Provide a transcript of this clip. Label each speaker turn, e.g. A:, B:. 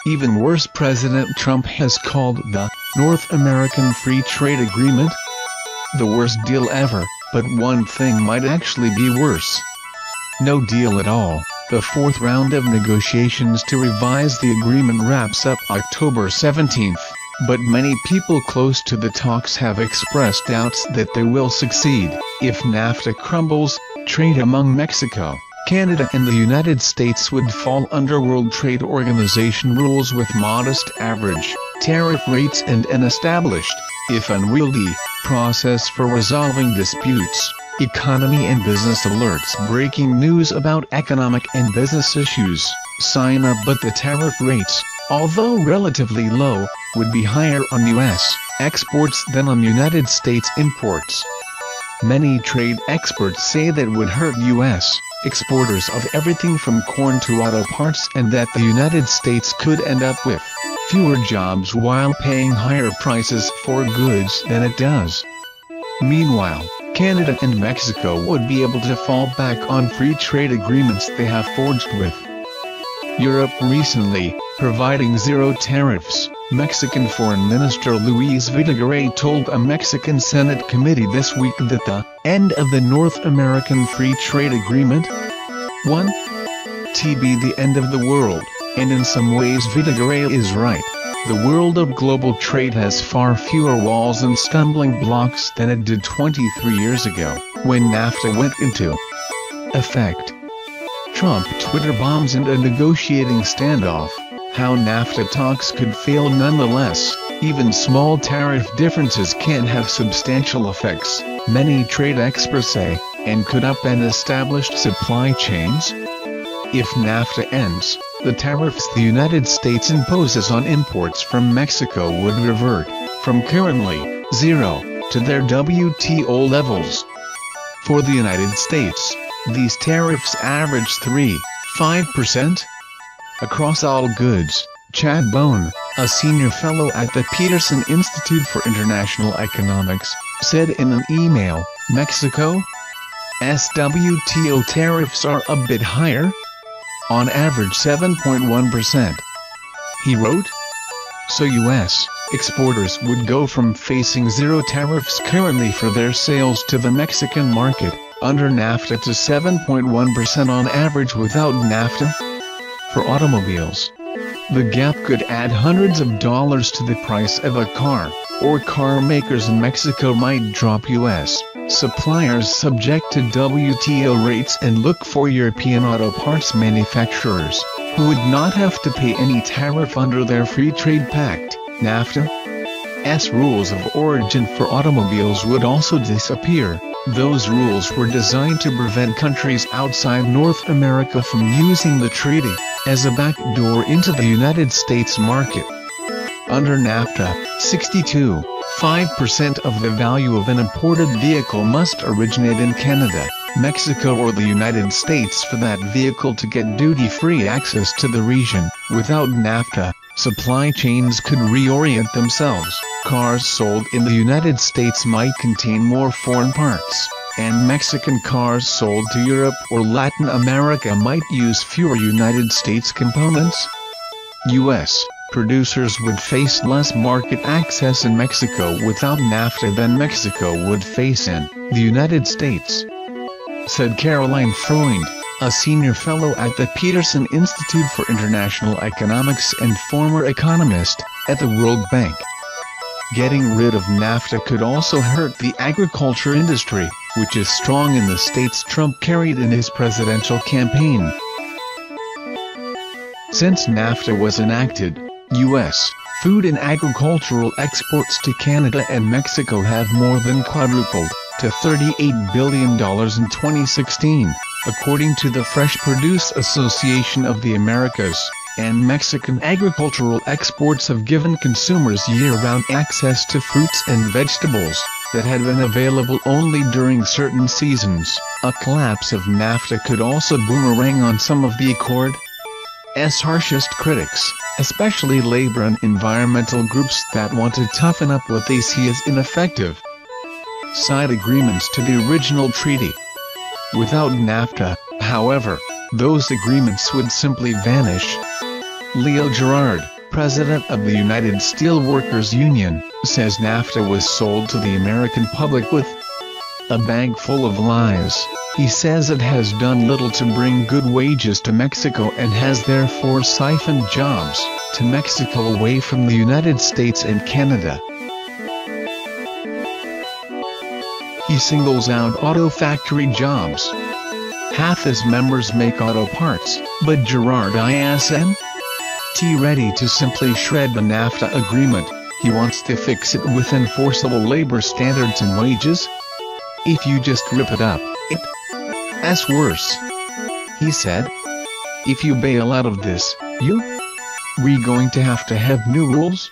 A: Even worse, President Trump has called the North American Free Trade Agreement the worst deal ever, but one thing might actually be worse. No deal at all. The fourth round of negotiations to revise the agreement wraps up October 17th, but many people close to the talks have expressed doubts that they will succeed. If NAFTA crumbles, trade among Mexico, Canada and the United States would fall under World Trade Organization rules with modest average tariff rates and an established, if unwieldy, process for resolving disputes. Economy and business alerts. Breaking news about economic and business issues. Sign up, but the tariff rates, although relatively low, would be higher on U.S. exports than on United States imports. Many trade experts say that would hurt U.S. exporters of everything from corn to auto parts, and that the United States could end up with fewer jobs while paying higher prices for goods than it does. Meanwhile, Canada and Mexico would be able to fall back on free trade agreements they have forged with Europe recently, providing zero tariffs. Mexican Foreign Minister Luis Videgaray told a Mexican Senate committee this week that the end of the North American Free Trade Agreement won't be the end of the world, and in some ways Videgaray is right. The world of global trade has far fewer walls and stumbling blocks than it did 23 years ago, when NAFTA went into effect. Trump Twitter bombs into a negotiating standoff. How NAFTA talks could fail nonetheless. Even small tariff differences can have substantial effects, many trade experts say, and could upend established supply chains. If NAFTA ends, the tariffs the United States imposes on imports from Mexico would revert, from currently 0, to their WTO levels. For the United States, these tariffs average 3.5% across all goods. Chad Bone, a senior fellow at the Peterson Institute for International Economics, said in an email, Mexico's WTO tariffs are a bit higher, on average 7.1%. He wrote, so U.S. exporters would go from facing zero tariffs currently for their sales to the Mexican market, under NAFTA, to 7.1% on average without NAFTA. For automobiles, the gap could add hundreds of dollars to the price of a car, or car makers in Mexico might drop U.S. suppliers subject to WTO rates and look for European auto parts manufacturers, who would not have to pay any tariff under their free trade pact. NAFTA's rules of origin for automobiles would also disappear. Those rules were designed to prevent countries outside North America from using the treaty as a backdoor into the United States market. Under NAFTA, 62.5% of the value of an imported vehicle must originate in Canada, Mexico or the United States for that vehicle to get duty-free access to the region. Without NAFTA, supply chains could reorient themselves. Cars sold in the United States might contain more foreign parts, and Mexican cars sold to Europe or Latin America might use fewer United States components. U.S. producers would face less market access in Mexico without NAFTA than Mexico would face in the United States, said Caroline Freund, a senior fellow at the Peterson Institute for International Economics and former economist at the World Bank. Getting rid of NAFTA could also hurt the agriculture industry, which is strong in the states Trump carried in his presidential campaign. Since NAFTA was enacted, U.S. food and agricultural exports to Canada and Mexico have more than quadrupled, to $38 billion in 2016, according to the Fresh Produce Association of the Americas. And Mexican agricultural exports have given consumers year-round access to fruits and vegetables that had been available only during certain seasons. A collapse of NAFTA could also boomerang on some of the accord's harshest critics, especially labor and environmental groups that want to toughen up what they see as ineffective side agreements to the original treaty. Without NAFTA, however, those agreements would simply vanish. Leo Gerard, president of the United Steelworkers Union, says NAFTA was sold to the American public with a bag full of lies. He says it has done little to bring good wages to Mexico and has therefore siphoned jobs to Mexico away from the United States and Canada. He singles out auto factory jobs. Half his members make auto parts, but Gerard isn't ready to simply shred the NAFTA agreement. He wants to fix it with enforceable labor standards and wages. If you just rip it up, it's worse, he said. If you bail out of this, we're going to have new rules.